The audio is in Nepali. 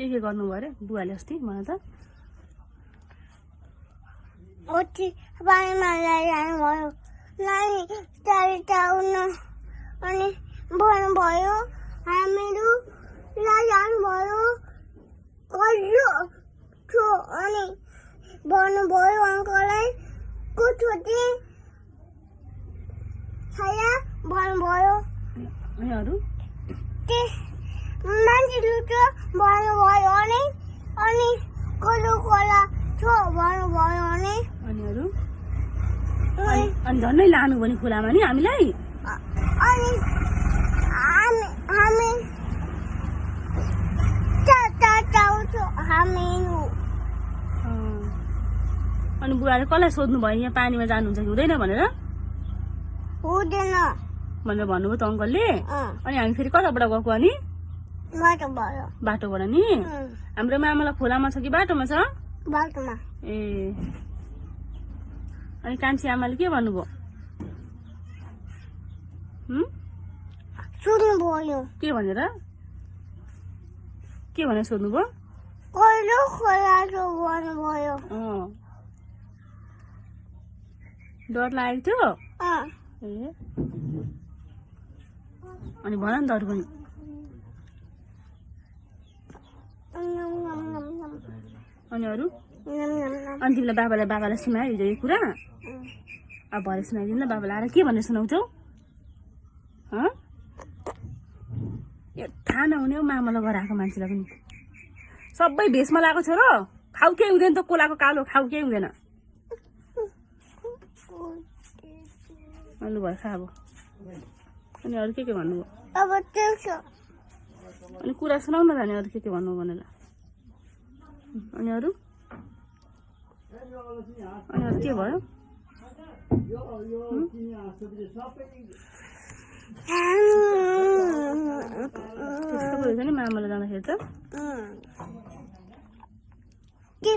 के गर्नुभयो अरे बुवाले अस्ति मलाई त ओठी पानीमा जानुभयो नानी टाढा अनि भन्नुभयो हामीहरू जानुभयो कहियो छो अनि भन्नुभयो अङ्कललाई को छोटी छाया भन्नुभयो अनि अरू मान्छे लुट्यो भन्नुभयो अनि कसो खोला छो भन्नुभयो अनि अरू अनि झन्डै लानु भने खोलामा नि हामीलाई अनि हामी हामीहरू अनि बुवाले कसलाई सोध्नु भयो यहाँ पानीमा जानुहुन्छ कि हुँदैन भनेर हुँदैन भनेर भन्नुभयो त अङ्कलले अनि हामी फेरि कताबाट गएको अनि बाटोबाट नि हाम्रो मामालाई खोलामा छ कि बाटोमा छ बाटोमा ए अनि कान्छी आमाले के भन्नुभयो सुन्नुभयो के भनेर सोध्नुभयो कहिलो खोला छो भन्नुभयो डर लागेको थियो ए अनि भन नि त अरू पनि अनि अरू अनि तिमीलाई बाबालाई सुनायो हिजो यो कुरा अब भरे सुनाइदिनु ल बाबालाई आएर के भनेर सुनाउँछौ यो थाहा नहुने हो मामालाई गराएको मान्छेलाई पनि सबै भेषमा लगाएको छ र खाउ केही हुँदैन त कोलाको कालो खाउ केही हुँदैन अनि भयो खा अब अनि अरू के भन्नुभयो अब अनि कुरा सुनाउ न जाने अरू के भन्नु भनेर अनि अरू के भयो त्यस्तो भयो नि मामालाई जाँदाखेरि त के